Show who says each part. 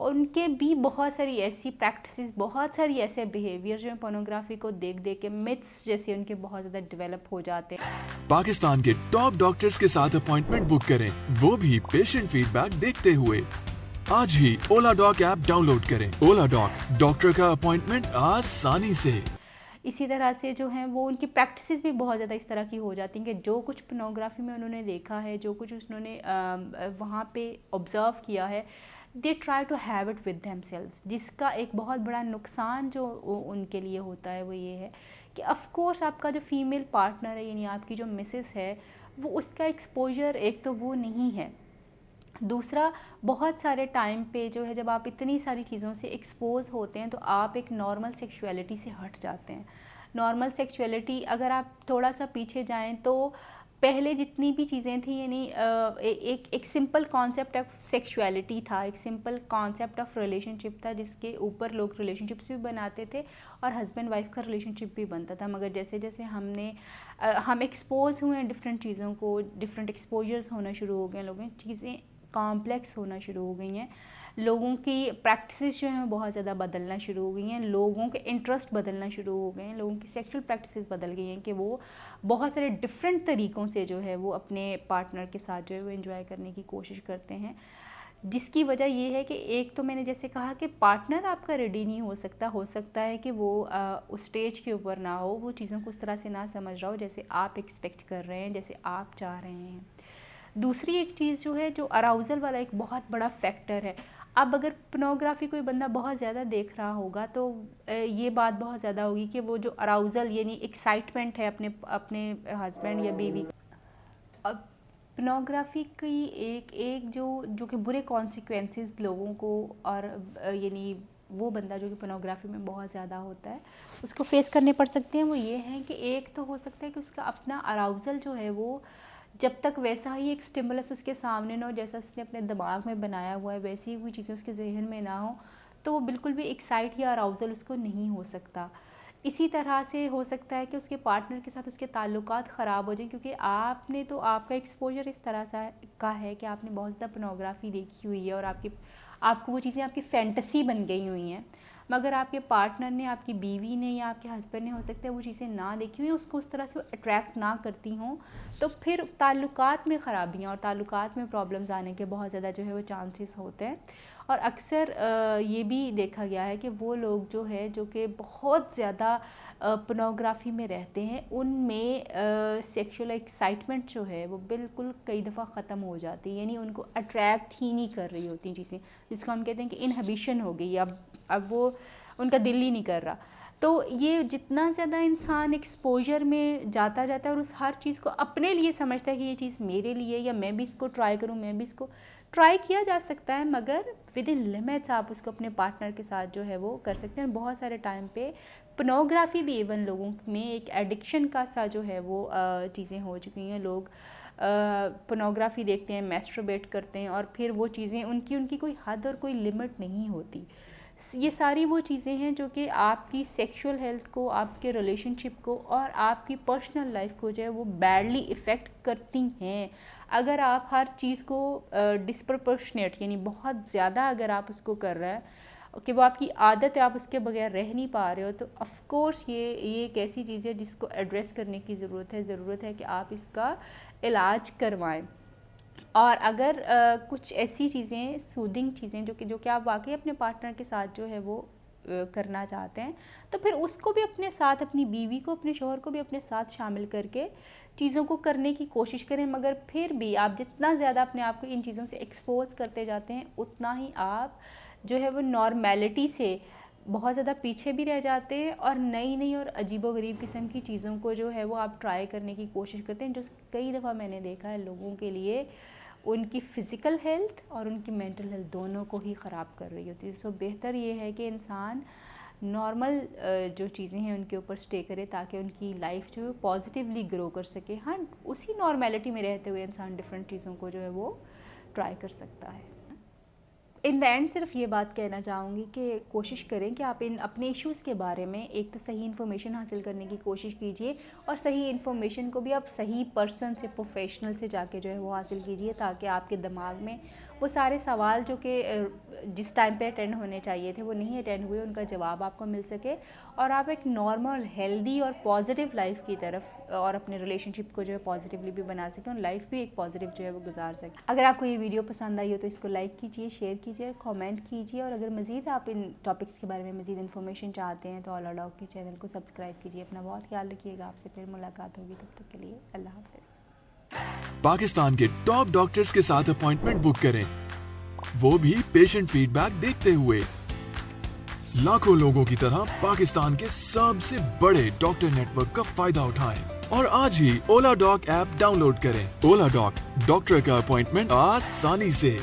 Speaker 1: ان کے بھی بہت ساری ایسی پریکٹسز، بہت ساری ایسے بیہیویئر جو پورنوگرافی کو دیکھ دیکھ کے متس جیسے ان کے بہت زیادہ ڈیولپ ہو جاتے ہیں۔
Speaker 2: پاکستان کے ٹاپ ڈاکٹرز کے ساتھ اپوائنٹمنٹ بک کریں، وہ بھی پیشنٹ فیڈ بیک دیکھتے ہوئے۔ آج ہی اولا ڈاک ایپ ڈاؤن لوڈ کریں۔ اولا ڈاک، ڈاکٹر کا اپوائنٹمنٹ آسانی سے۔
Speaker 1: اسی طرح سے جو ہیں وہ ان کی پریکٹسز بھی بہت زیادہ اس طرح کی ہو جاتی ہیں کہ جو کچھ پورنوگرافی میں انہوں نے دیکھا ہے، جو کچھ انہوں نے وہاں پہ آبزرو کیا ہے، they try to have it with themselves, جس کا ایک بہت بڑا نقصان جو ان کے لیے ہوتا ہے وہ یہ ہے کہ آف کورس آپ کا جو فیمیل پارٹنر ہے، یعنی آپ کی جو مسز ہے، وہ اس کا ایکسپوجر ایک تو وہ نہیں ہے، دوسرا بہت سارے ٹائم پہ جو ہے جب آپ اتنی ساری چیزوں سے ایکسپوز ہوتے ہیں تو آپ ایک نارمل سیکشولیٹی سے ہٹ جاتے ہیں۔ نارمل سیکشولیٹی اگر آپ تھوڑا سا پیچھے جائیں تو پہلے جتنی بھی چیزیں تھیں، یعنی ایک سمپل کانسیپٹ آف سیکشولیٹی تھا، ایک سمپل کانسیپٹ آف ریلیشن شپ تھا، جس کے اوپر لوگ ریلیشن شپس بھی بناتے تھے اور ہسبینڈ وائف کا ریلیشن شپ بھی بنتا تھا۔ مگر جیسے جیسے ہم ایکسپوز ہوئے ہیں ڈفرینٹ چیزوں کو، ڈفرینٹ ایکسپوجرز ہونا شروع ہو گئے، لوگوں چیزیں کامپلیکس ہونا شروع ہو گئی ہیں، لوگوں کی پریکٹسز جو ہیں بہت زیادہ بدلنا شروع ہو گئی ہیں، لوگوں کے انٹرسٹ بدلنا شروع ہو گئے ہیں، لوگوں کی سیکشل پریکٹسز بدل گئی ہیں کہ وہ بہت سارے ڈفرینٹ طریقوں سے جو ہے وہ اپنے پارٹنر کے ساتھ جو ہے وہ انجوائے کرنے کی کوشش کرتے ہیں، جس کی وجہ یہ ہے کہ ایک تو میں نے جیسے کہا کہ پارٹنر آپ کا ریڈی نہیں ہو سکتا ہے کہ وہ اس اسٹیج کے اوپر نہ ہو، وہ چیزوں کو اس طرح سے نہ سمجھ رہا ہو جیسے آپ ایکسپیکٹ کر رہے ہیں، جیسے آپ چاہ رہے ہیں۔ دوسری ایک چیز جو ہے جو اراؤزل والا ایک بہت بڑا فیکٹر ہے، اب اگر پورنوگرافی کوئی بندہ بہت زیادہ دیکھ رہا ہوگا تو یہ بات بہت زیادہ ہوگی کہ وہ جو اراؤزل یعنی ایکسائٹمنٹ ہے اپنے ہسبینڈ یا بیوی، اب پورنوگرافی کی ایک جو کہ برے کانسیکوینسز لوگوں کو اور یعنی وہ بندہ جو کہ پورنوگرافی میں بہت زیادہ ہوتا ہے اس کو فیس کرنے پڑ سکتے ہیں، وہ یہ ہیں کہ ایک تو ہو سکتا ہے کہ اس کا اپنا اراؤزل جو ہے وہ جب تک ویسا ہی ایک سٹیمولس اس کے سامنے نہ ہو جیسا اس نے اپنے دماغ میں بنایا ہوا ہے، ویسی ہی کوئی چیزیں اس کے ذہن میں نہ ہوں تو وہ بالکل بھی ایکسائٹ یا اراؤزل اس کو نہیں ہو سکتا۔ اسی طرح سے ہو سکتا ہے کہ اس کے پارٹنر کے ساتھ اس کے تعلقات خراب ہو جائیں، کیونکہ آپ کا ایکسپوجر اس طرح سے کا ہے کہ آپ نے بہت زیادہ پورنوگرافی دیکھی ہوئی ہے اور آپ کو وہ چیزیں آپ کی فینٹیسی بن گئی ہوئی ہیں، مگر آپ کے پارٹنر نے، آپ کی بیوی نے یا آپ کے ہسبینڈ نے ہو سکتا ہے وہ چیزیں نہ دیکھی ہوئی، اس کو اس طرح سے اٹریکٹ نہ کرتی ہوں، تو پھر تعلقات میں خرابیاں اور تعلقات میں پرابلمز آنے کے بہت زیادہ جو ہے وہ چانسز ہوتے ہیں۔ اور اکثر یہ بھی دیکھا گیا ہے کہ وہ لوگ جو کہ بہت زیادہ پورنوگرافی میں رہتے ہیں، ان میں سیکشول ایکسائٹمنٹ جو ہے وہ بالکل کئی دفعہ ختم ہو جاتی ہے، یعنی ان کو اٹریکٹ ہی نہیں کر رہی ہوتی چیزیں، جس کو ہم کہتے ہیں کہ انہیبیشن ہو گئی، اب وہ ان کا دل ہی نہیں کر رہا۔ تو یہ جتنا زیادہ انسان ایکسپوجر میں جاتا ہے اور اس ہر چیز کو اپنے لیے سمجھتا ہے کہ یہ چیز میرے لیے، یا میں بھی اس کو ٹرائی کروں، میں بھی اس کو ٹرائی کیا جا سکتا ہے، مگر ود ان لمٹس آپ اس کو اپنے پارٹنر کے ساتھ جو ہے وہ کر سکتے ہیں۔ بہت سارے ٹائم پہ پورنوگرافی بھی ایون لوگوں میں ایک ایڈکشن کا سا جو ہے وہ چیزیں ہو چکی ہیں، لوگ پورنوگرافی دیکھتے ہیں، میسٹربیٹ کرتے ہیں، اور پھر وہ چیزیں ان کی کوئی حد اور کوئی لمٹ نہیں ہوتی۔ یہ ساری وہ چیزیں ہیں جو کہ آپ کی سیکشول ہیلتھ کو، آپ کے ریلیشن شپ کو اور آپ کی پرسنل لائف کو جو ہے وہ بیڈلی افیکٹ کرتی ہیں۔ اگر آپ ہر چیز کو ڈسپرپورشنیٹ یعنی بہت زیادہ اگر آپ اس کو کر رہے ہیں کہ وہ آپ کی عادت ہے، آپ اس کے بغیر رہ نہیں پا رہے ہو، تو آف کورس یہ ایک ایسی چیز ہے جس کو ایڈریس کرنے کی ضرورت ہے کہ آپ اس کا علاج کروائیں۔ اور اگر کچھ ایسی چیزیں سودنگ چیزیں جو کہ آپ واقعی اپنے پارٹنر کے ساتھ جو ہے وہ کرنا چاہتے ہیں، تو پھر اس کو بھی اپنے ساتھ، اپنی بیوی کو، اپنے شوہر کو بھی اپنے ساتھ شامل کر کے چیزوں کو کرنے کی کوشش کریں، مگر پھر بھی آپ جتنا زیادہ اپنے آپ کو ان چیزوں سے ایکسپوز کرتے جاتے ہیں اتنا ہی آپ جو ہے وہ نارمیلٹی سے بہت زیادہ پیچھے بھی رہ جاتے ہیں اور نئی اور عجیب و غریب قسم کی چیزوں کو جو ہے وہ آپ ٹرائی کرنے کی کوشش کرتے ہیں، جو کئی دفعہ میں نے دیکھا ہے لوگوں کے لیے ان کی فزیکل ہیلتھ اور ان کی مینٹل ہیلتھ دونوں کو ہی خراب کر رہی ہوتی ہے۔ سو بہتر یہ ہے کہ انسان نارمل جو چیزیں ہیں ان کے اوپر سٹے کرے تاکہ ان کی لائف جو ہے پازیٹیولی گرو کر سکے۔ ہاں، اسی نارمیلٹی میں رہتے ہوئے انسان ڈفرینٹ چیزوں کو جو ہے وہ ٹرائی کر سکتا ہے۔ ان دا اینڈ صرف یہ بات کہنا چاہوں گی کہ کوشش کریں کہ آپ اپنے ایشوز کے بارے میں ایک تو صحیح انفارمیشن حاصل کرنے کی کوشش کیجیے، اور صحیح انفارمیشن کو بھی آپ صحیح پرسن سے، پروفیشنل سے جا کے جو ہے وہ حاصل کیجیے، تاکہ آپ کے دماغ میں وہ سارے سوال جو کہ جس ٹائم پہ اٹینڈ ہونے چاہیے تھے وہ نہیں اٹینڈ ہوئے، ان کا جواب آپ کو مل سکے اور آپ ایک نارمل ہیلدی اور پازیٹیو لائف کی طرف اور اپنے ریلیشن شپ کو جو ہے پازیٹیولی بھی بنا سکیں اور لائف بھی ایک پازیٹیو جو ہے وہ گزار سکیں۔ اگر آپ کو یہ ویڈیو پسند آئی ہو تو اس کو لائک کیجیے، شیئر کیجیے، کامنٹ کیجیے، اور اگر مزید آپ ان ٹاپکس کے بارے میں مزید انفارمیشن چاہتے ہیں تو اولا ڈاگ کے چینل کو سبسکرائب کیجیے۔ اپنا بہت خیال رکھیے گا، آپ سے پھر ملاقات ہوگی، تب تک کے لیے اللہ حافظ۔
Speaker 2: پاکستان کے ٹاپ ڈاکٹرز کے ساتھ اپوائنٹمنٹ بک کریں، وہ بھی پیشنٹ فیڈ بیک دیکھتے ہوئے۔ لاکھوں لوگوں کی طرح پاکستان کے سب سے بڑے ڈاکٹر نیٹ ورک کا فائدہ اٹھائیں اور آج ہی اولا ڈاک ایپ ڈاؤن لوڈ کریں۔ اولا ڈاک، ڈاکٹر کا اپوائنٹمنٹ آسانی سے۔